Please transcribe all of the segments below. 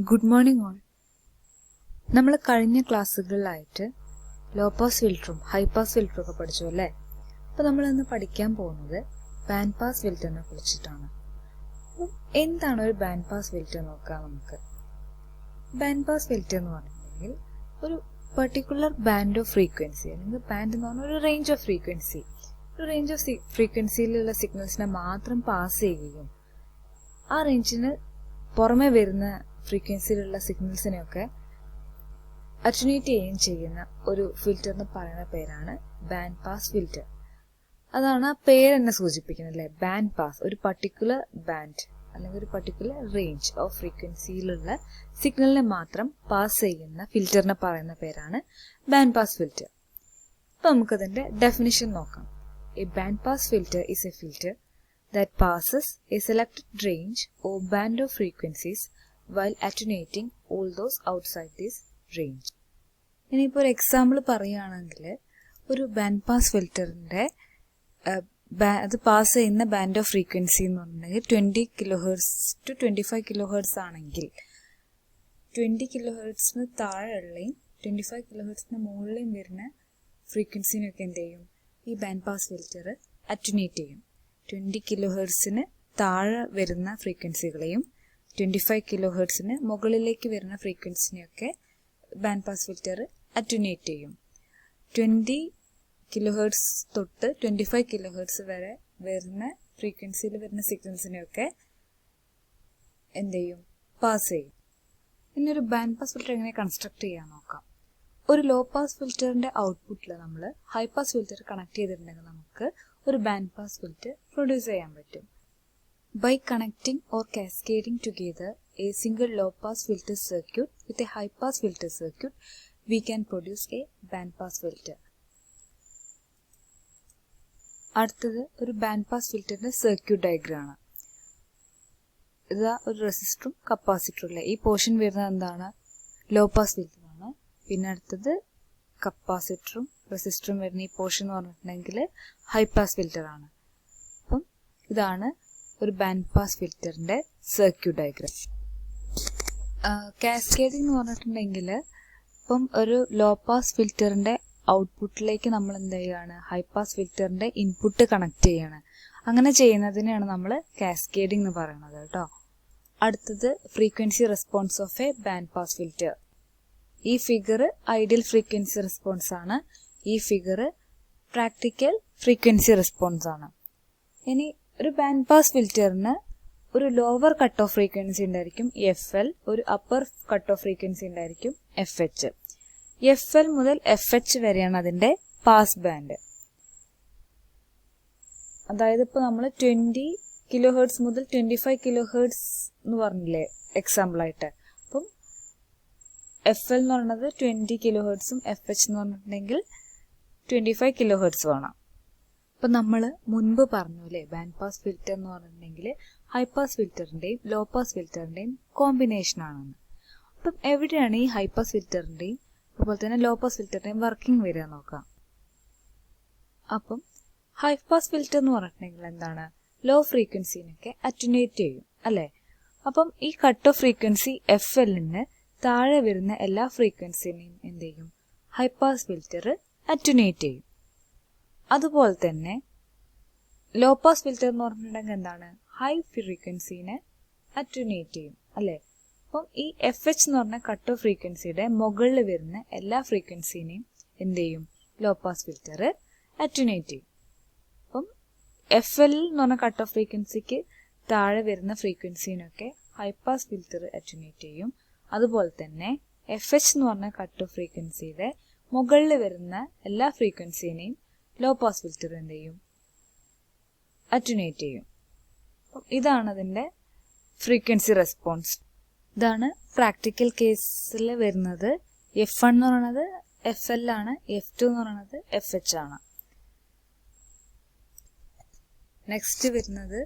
Good morning all. നമ്മൾ കഴിഞ്ഞ ക്ലാസ്സുകളിലായിട്ട് law pass ഫിൽറ്ററും ഹൈ പാസ് ഫിൽറ്ററും ഒക്കെ പഠിച്ചു അല്ലേ? അപ്പോൾ നമ്മളിന്ന് പഠിക്കാൻ പോകുന്നത് ബാൻഡ് പാസ് ഫിൽറ്ററിനെ കുറിച്ചിട്ടാണ്. അപ്പം എന്താണ് ഒരു ബാൻഡ് പാസ് ഫിൽറ്റർ നോക്കാം നമുക്ക്. ബാൻഡ് പാസ് ഫിൽറ്റർ എന്ന് പറഞ്ഞിട്ടുണ്ടെങ്കിൽ ഒരു പെർട്ടിക്കുലർ ബാൻഡ് ഓഫ് ഫ്രീക്വൻസി, അല്ലെങ്കിൽ ബാൻഡ് എന്ന് പറഞ്ഞാൽ ഒരു റേഞ്ച് ഓഫ് ഫ്രീക്വൻസി, ഒരു റേഞ്ച് ഓഫ് ഫ്രീക്വൻസിയിലുള്ള സിഗ്നൽസിനെ മാത്രം പാസ് ചെയ്യുകയും ആ റേഞ്ചിന് പുറമെ വരുന്ന ഫ്രീക്വൻസിയിലുള്ള സിഗ്നൽസിനെയൊക്കെ അറ്റനുവേറ്റ് ചെയ്യുകയും ചെയ്യുന്ന ഒരു ഫിൽറ്റർ എന്ന് പറയുന്ന പേരാണ് ബാൻഡ് പാസ് ഫിൽറ്റർ. അതാണ് ആ പേര് തന്നെ സൂചിപ്പിക്കുന്നത് അല്ലേ, ബാൻഡ് പാസ്. ഒരു പർട്ടിക്കുലർ ബാൻഡ് അല്ലെങ്കിൽ ഒരു പർട്ടിക്കുലർ റേഞ്ച് ഓഫ് ഫ്രീക്വൻസിയിലുള്ള സിഗ്നലിനെ മാത്രം പാസ് ചെയ്യുന്ന ഫിൽറ്ററിനെ പറയുന്ന പേരാണ് ബാൻഡ് പാസ് ഫിൽറ്റർ. അപ്പൊ നമുക്കതിന്റെ ഡെഫിനിഷൻ നോക്കാം. A band pass filter is A filter that passes a selected range or band of frequencies while attenuating all those outside this range. ഇനിയിപ്പോൾ ഒരു example പറയുകയാണെങ്കിൽ, ഒരു ബാൻഡ് പാസ് ഫിൽറ്ററിൻ്റെ അത് പാസ് ചെയ്യുന്ന band of frequency എന്ന് പറഞ്ഞിട്ടുണ്ടെങ്കിൽ 20 kHz to 25 kHz ആണെങ്കിൽ 20 kHz താഴെയുള്ളയും 25 kHz മുകളിലും വരുന്ന ഫ്രീക്വൻസിനൊക്കെ എന്ത് ചെയ്യും, ഈ ബാൻഡ് പാസ് ഫിൽറ്റർ അറ്റനുവേറ്റ് ചെയ്യും. 20 kHz താഴെ വരുന്ന ഫ്രീക്വൻസികളെയും 25 kHz മുകളിലേക്ക് വരുന്ന ഫ്രീക്വൻസിനെയൊക്കെ ബാൻഡ് പാസ് ഫിൽറ്റർ അറ്റനുവേറ്റ് ചെയ്യും. 20 kHz തൊട്ട് 25 kHz വരെ വരുന്ന ഫ്രീക്വൻസിയിൽ വരുന്ന സിഗ്നൽസിനെയൊക്കെ എന്ത് ചെയ്യും, പാസ് ചെയ്യും. ഇനി ഒരു ബാൻഡ് പാസ് ഫിൽറ്റർ എങ്ങനെ കൺസ്ട്രക്ട് ചെയ്യാൻ നോക്കാം. ഒരു ലോ പാസ് ഫിൽറ്ററിന്റെ ഔട്ട്പുട്ടിൽ നമ്മൾ ഹൈ പാസ് ഫിൽറ്റർ കണക്ട് ചെയ്തിട്ടുണ്ടെങ്കിൽ നമുക്ക് ഒരു ബാൻഡ് പാസ് ഫിൽറ്റർ പ്രൊഡ്യൂസ് ചെയ്യാൻ പറ്റും. By connecting or cascading together a single low pass filter circuit with a high pass filter circuit we can produce a band pass filter. അടുത്തത് ഒരു band pass ഫിൽറ്ററിന്റെ circuit diagram ആണ്. ഇതാ ഒരു റെസിസ്റ്ററും കപ്പാസിറ്ററും അല്ലേ. ഈ പോർഷൻ വരുന്നത് എന്താണ്, ലോ പാസ് ഫിൽറ്റർ ആണ്. പിന്നെ അടുത്തത് കപ്പാസിറ്ററും റെസിസ്റ്ററും വരുന്ന ഈ പോർഷൻ എന്ന് പറഞ്ഞിട്ടുണ്ടെങ്കിൽ ഹൈ പാസ് ഫിൽറ്റർ ആണ്. അപ്പം ഇതാണ് ഒരു ബാൻഡ് പാസ് ഫിൽറ്ററിന്റെ സർക്യൂട്ട് ഡയഗ്രാം. കാസ്കേഡിംഗ് എന്ന് പറഞ്ഞിട്ടുണ്ടെങ്കിൽ ഇപ്പം ഒരു ലോ പാസ് ഫിൽറ്ററിന്റെ ഔട്ട്പുട്ടിലേക്ക് നമ്മൾ എന്ത് ചെയ്യാണ്, ഹൈ പാസ് ഫിൽറ്ററിന്റെ ഇൻപുട്ട് കണക്ട് ചെയ്യാണ്. അങ്ങനെ ചെയ്യുന്നതിനെയാണ് നമ്മൾ കാസ്കേഡിംഗ് എന്ന് പറയുന്നത് കേട്ടോ. അടുത്തത് frequency response of a band pass filter. ഈ ഫിഗർ ഐഡിയൽ ഫ്രീക്വൻസി റെസ്പോൺസ് ആണ്. ഈ ഫിഗർ പ്രാക്ടിക്കൽ ഫ്രീക്വൻസി റെസ്പോൺസ് ആണ്. ഇനി ഒരു ബാൻഡ് പാസ് ഫിൽറ്ററിന് ഒരു ലോവർ കട്ട് ഓഫ് ഫ്രീക്വൻസി ഉണ്ടായിരിക്കും FL, ഒരു അപ്പർ കട്ട് ഓഫ് ഫ്രീക്വൻസി ഉണ്ടായിരിക്കും FH. FL മുതൽ FH വരെയാണ് അതിന്റെ പാസ് ബാൻഡ്. അതായത് ഇപ്പൊ നമ്മൾ 20 kHz മുതൽ 25 kHz എന്ന് പറഞ്ഞില്ലേ എക്സാമ്പിൾ ആയിട്ട്. അപ്പം FL എന്ന് പറയുന്നത് 20 kHz FH എന്ന് പറഞ്ഞിട്ടുണ്ടെങ്കിൽ 25 kHz ആണ്. അപ്പൊ നമ്മൾ മുൻപ് പറഞ്ഞു അല്ലേ, ബാൻഡ് പാസ് ഫിൽറ്റർ എന്ന് പറഞ്ഞിട്ടുണ്ടെങ്കിൽ ഹൈ പാസ് ഫിൽറ്ററിന്റെയും ലോ പാസ് ഫിൽറ്ററിന്റെയും കോമ്പിനേഷൻ ആണെന്ന്. അപ്പം എവിടെയാണ് ഈ ഹൈ പാസ് ഫിൽറ്ററിന്റെയും അതുപോലെ തന്നെ ലോ പാസ് ഫിൽറ്ററിന്റെയും വർക്കിംഗ് വരിക നോക്കാം. അപ്പം ഹൈ പാസ് ഫിൽറ്റർ എന്ന് പറഞ്ഞിട്ടുണ്ടെങ്കിൽ എന്താണ്, ലോ ഫ്രീക്വൻസിനൊക്കെ അറ്റനുവേറ്റ് ചെയ്യും അല്ലേ. അപ്പം ഈ കട്ട് ഓഫ് ഫ്രീക്വൻസി FLന് താഴെ വരുന്ന എല്ലാ ഫ്രീക്വൻസിനെയും എന്ത് ചെയ്യും, ഹൈ പാസ് ഫിൽറ്റർ അറ്റനുവേറ്റ് ചെയ്യും. അതുപോലെ തന്നെ ലോ പാസ് ഫിൽറ്റർ എന്ന് പറഞ്ഞിട്ടുണ്ടെങ്കിൽ എന്താണ്, ഹൈ ഫ്രീക്വൻസിനെ അറ്റനുവേറ്റ് ചെയ്യും അല്ലേ. അപ്പം ഈ FH എന്ന് പറഞ്ഞ കട്ട് ഓഫ് ഫ്രീക്വൻസിയുടെ മുകളിൽ വരുന്ന എല്ലാ ഫ്രീക്വൻസിനെയും എന്ത് ചെയ്യും, ലോ പാസ് ഫിൽറ്റർ അറ്റനുവേറ്റ് ചെയ്യും. അപ്പം FL എന്ന് പറഞ്ഞ കട്ട് ഓഫ് ഫ്രീക്വൻസിക്ക് താഴെ വരുന്ന ഫ്രീക്വൻസിനൊക്കെ ഹൈ പാസ് ഫിൽറ്റർ അറ്റനുവേറ്റ് ചെയ്യും. അതുപോലെ തന്നെ FH എന്ന് പറഞ്ഞ കട്ട് ഓഫ് ഫ്രീക്വൻസിയുടെ മുകളിൽ വരുന്ന എല്ലാ ഫ്രീക്വൻസിനെയും ലോ പാസ് ഫിൽറ്റർ എന്ത് ചെയ്യും, അറ്റനുവേറ്റ് ചെയ്യും. ഇതാണ് അതിന്റെ ഫ്രീക്വൻസി റെസ്പോൺസ്. ഇതാണ് പ്രാക്ടിക്കൽ കേസിൽ വരുന്നത്. F1 എന്ന് പറയുന്നത് FL ആണ്, F2 എന്ന് പറയുന്നത് FH ആണ്. നെക്സ്റ്റ് വരുന്നത്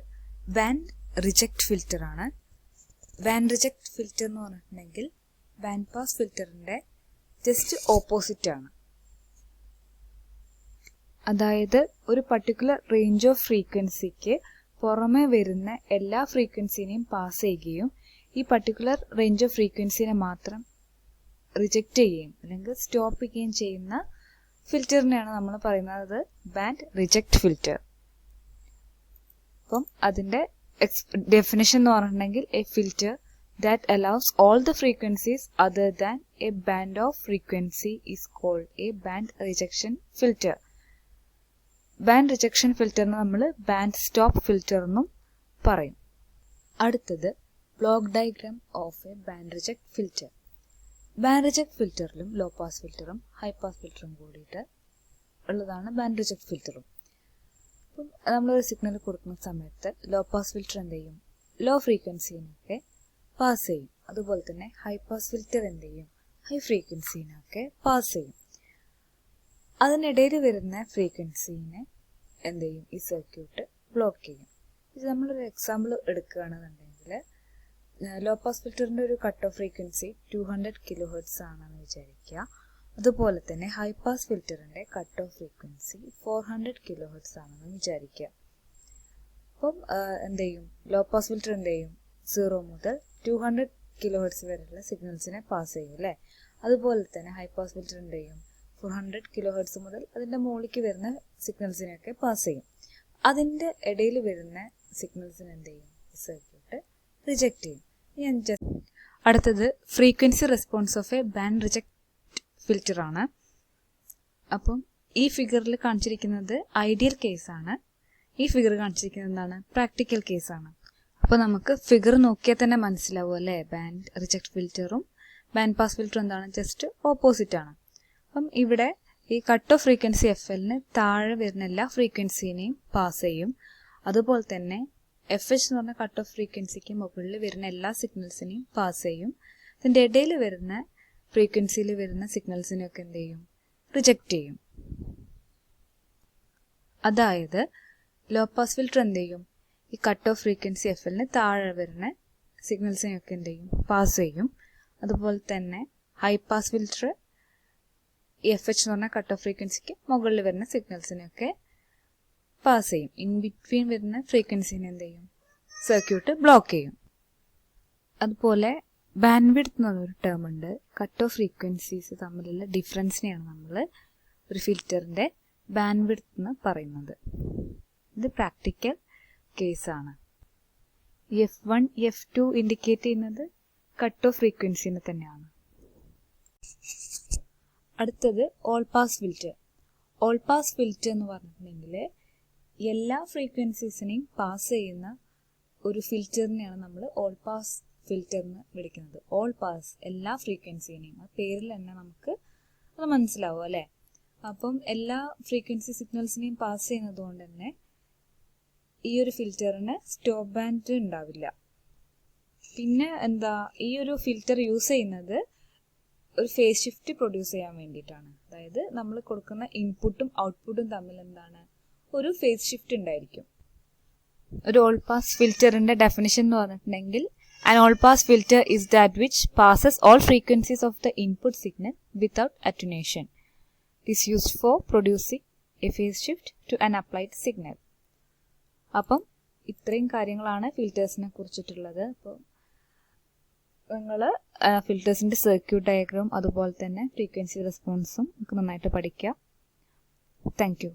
ബാൻഡ് റിജക്ട് ഫിൽറ്റർ ആണ്. ബാൻഡ് റിജക്ട് ഫിൽറ്റർ എന്ന് പറഞ്ഞിട്ടുണ്ടെങ്കിൽ ബാൻഡ് പാസ് ഫിൽറ്ററിന്റെ ജസ്റ്റ് ഓപ്പോസിറ്റ് ആണ്. അതായത് ഒരു പർട്ടിക്കുലർ റേഞ്ച് ഓഫ് ഫ്രീക്വൻസിക്ക് പുറമെ വരുന്ന എല്ലാ ഫ്രീക്വൻസിനെയും പാസ് ചെയ്യുകയും ഈ പർട്ടിക്കുലർ റേഞ്ച് ഓഫ് ഫ്രീക്വൻസിനെ മാത്രം റിജക്റ്റ് ചെയ്യുകയും അല്ലെങ്കിൽ സ്റ്റോപ്പ് ചെയ്യുകയും ചെയ്യുന്ന ഫിൽറ്ററിനെയാണ് നമ്മൾ പറയുന്നത് ബാൻഡ് റിജക്റ്റ് ഫിൽറ്റർ. അപ്പം അതിൻ്റെ ഡെഫിനിഷൻ എന്ന് പറഞ്ഞിട്ടുണ്ടെങ്കിൽ A filter that allows all the frequencies other than a band of frequency is called a band rejection filter. Band rejection ഫിൽറ്ററിന് നമ്മൾ ബാൻഡ് സ്റ്റോപ്പ് ഫിൽറ്റർ എന്നും പറയും. അടുത്തത് block diagram of a band reject filter. Band reject ഫിൽറ്ററിലും low pass ഫിൽറ്ററും high pass ഫിൽറ്ററും കൂടിയിട്ട് ഉള്ളതാണ് ബാൻഡ് റിജക്ട് ഫിൽറ്ററും. അപ്പം നമ്മളൊരു സിഗ്നൽ കൊടുക്കുന്ന സമയത്ത് ലോ പാസ് ഫിൽറ്റർ എന്ത് ചെയ്യും, ലോ ഫ്രീക്വൻസിനൊക്കെ പാസ് ചെയ്യും. അതുപോലെ തന്നെ ഹൈ പാസ് ഫിൽറ്റർ എന്ത് ചെയ്യും, ഹൈ ഫ്രീക്വൻസിനൊക്കെ പാസ് ചെയ്യും. അതിനിടയിൽ വരുന്ന ഫ്രീക്വൻസിനെ എന്ത് ചെയ്യും, ഈ സർക്യൂട്ട് ബ്ലോക്ക് ചെയ്യും. ഇത് നമ്മളൊരു എക്സാമ്പിൾ എടുക്കുകയാണെന്നുണ്ടെങ്കിൽ ലോ പാസ് ഫിൽറ്ററിൻ്റെ ഒരു കട്ട് ഓഫ് ഫ്രീക്വൻസി 200 kHz ആണെന്ന് വിചാരിക്കുക. അതുപോലെ തന്നെ ഹൈ പാസ് ഫിൽറ്ററിൻ്റെ കട്ട് ഓഫ് ഫ്രീക്വൻസി 400 kHz ആണെന്ന് വിചാരിക്കുക. അപ്പം എന്ത് ചെയ്യും, ലോ പാസ് ഫിൽറ്റർ എന്ത് ചെയ്യും, 0 മുതൽ 200 kHz വരെയുള്ള സിഗ്നൽസിനെ പാസ് ചെയ്യും അല്ലേ. അതുപോലെ തന്നെ ഹൈ പാസ് ഫിൽറ്റർ എന്ത് ചെയ്യും, 400 kHz മുതൽ അതിൻ്റെ മുകളിലേക്ക് വരുന്ന സിഗ്നൽസിനെയൊക്കെ പാസ് ചെയ്യും. അതിൻ്റെ ഇടയിൽ വരുന്ന സിഗ്നൽസിന് എന്ത് ചെയ്യും, സർക്യൂട്ട് റിജക്റ്റ് ചെയ്യും. അടുത്തത് frequency response of a band reject filter ആണ്. അപ്പം ഈ ഫിഗറിൽ കാണിച്ചിരിക്കുന്നത് ഐഡിയൽ കേസാണ്. ഈ ഫിഗർ കാണിച്ചിരിക്കുന്നത് എന്താണ്, പ്രാക്ടിക്കൽ കേസാണ്. അപ്പോൾ നമുക്ക് ഫിഗർ നോക്കിയാൽ തന്നെ മനസ്സിലാവും അല്ലേ, ബാൻഡ് റിജക്ട് ഫിൽറ്ററും ബാൻഡ് പാസ് ഫിൽറ്ററും എന്താണ്, ജസ്റ്റ് ഓപ്പോസിറ്റ് ആണ്. അപ്പം ഇവിടെ ഈ കട്ട് ഓഫ് ഫ്രീക്വൻസി FLന് താഴെ വരുന്ന എല്ലാ ഫ്രീക്വൻസിനെയും പാസ് ചെയ്യും. അതുപോലെ തന്നെ FH എന്ന് പറഞ്ഞ കട്ട് ഓഫ് ഫ്രീക്വൻസിക്ക് മുകളിൽ വരുന്ന എല്ലാ സിഗ്നൽസിനെയും പാസ് ചെയ്യും. ഇതിൻ്റെ ഇടയിൽ വരുന്ന ഫ്രീക്വൻസിയിൽ വരുന്ന സിഗ്നൽസിനെയൊക്കെ എന്ത് ചെയ്യും, റിജക്റ്റ് ചെയ്യും. അതായത് ലോ പാസ് ഫിൽറ്റർ എന്ത് ചെയ്യും, ഈ കട്ട് ഓഫ് ഫ്രീക്വൻസി FLന് താഴെ വരുന്ന സിഗ്നൽസിനെയൊക്കെ എന്ത് ചെയ്യും, പാസ് ചെയ്യും. അതുപോലെ തന്നെ ഹൈ പാസ് ഫിൽറ്റർ FH എന്ന് പറഞ്ഞാൽ കട്ട് ഓഫ് ഫ്രീക്വൻസിക്ക് മുകളിൽ വരുന്ന സിഗ്നൽസിനെയൊക്കെ പാസ് ചെയ്യും. ഇൻ ബിറ്റ്വീൻ വരുന്ന ഫ്രീക്വൻസിനെ എന്ത് ചെയ്യും, സർക്യൂട്ട് ബ്ലോക്ക് ചെയ്യും. അതുപോലെ ബാൻഡ് വിഡ്ത്ത് എന്ന് പറഞ്ഞൊരു ടേം ഉണ്ട്. കട്ട് ഓഫ് ഫ്രീക്വൻസീസ് തമ്മിലുള്ള ഡിഫറൻസിനെയാണ് നമ്മൾ ഒരു ഫിൽറ്ററിൻ്റെ ബാൻഡ് വിഡ്ത്ത് എന്ന് പറയുന്നത്. ഇത് പ്രാക്ടിക്കൽ കേസാണ്. F1 F2 ഇൻഡിക്കേറ്റ് ചെയ്യുന്നത് കട്ട് ഓഫ് ഫ്രീക്വൻസിനെ തന്നെയാണ്. അടുത്തത് all pass filter. All pass filter എന്ന് പറഞ്ഞിട്ടുണ്ടെങ്കിൽ എല്ലാ ഫ്രീക്വൻസീസിനെയും പാസ് ചെയ്യുന്ന ഒരു ഫിൽറ്ററിനെയാണ് നമ്മൾ ഓൾ പാസ് ഫിൽറ്റർ എന്ന് വിളിക്കുന്നത്. ഓൾ പാസ്, എല്ലാ ഫ്രീക്വൻസിനെയും, ആ പേരിൽ തന്നെ നമുക്ക് അത് മനസ്സിലാവും അല്ലേ. അപ്പം എല്ലാ ഫ്രീക്വൻസി സിഗ്നൽസിനെയും പാസ് ചെയ്യുന്നത് കൊണ്ട് തന്നെ ഈ ഒരു ഫിൽറ്ററിന് സ്റ്റോപ്പ് ബാൻഡ് ഉണ്ടാവില്ല. പിന്നെ ഈ ഒരു ഫിൽറ്റർ യൂസ് ചെയ്യുന്നത് ഒരു ഫേസ് ഷിഫ്റ്റ് പ്രൊഡ്യൂസ് ചെയ്യാൻ വേണ്ടിയിട്ടാണ്. അതായത് നമ്മൾ കൊടുക്കുന്ന ഇൻപുട്ടും ഔട്ട്പുട്ടും തമ്മിൽ ഒരു ഫേസ് ഷിഫ്റ്റ് ഉണ്ടായിരിക്കും. ഒരു ഓൾ പാസ് ഫിൽറ്ററിന്റെ ഡെഫിനിഷൻ എന്ന് പറഞ്ഞിട്ടുണ്ടെങ്കിൽ an all pass filter is that which passes all frequencies of the input signal without attenuation. It is used for producing a phase shift to an applied signal. അപ്പം ഇത്രയും കാര്യങ്ങളാണ് ഫിൽറ്റേഴ്സിനെ കുറിച്ചിട്ടുള്ളത്. അപ്പോൾ നിങ്ങൾ ഫിൽറ്റേഴ്സിൻ്റെ circuit diagram അതുപോലെ തന്നെ frequency റെസ്പോൺസും നമുക്ക് നന്നായിട്ട് പഠിക്കാം. Thank you.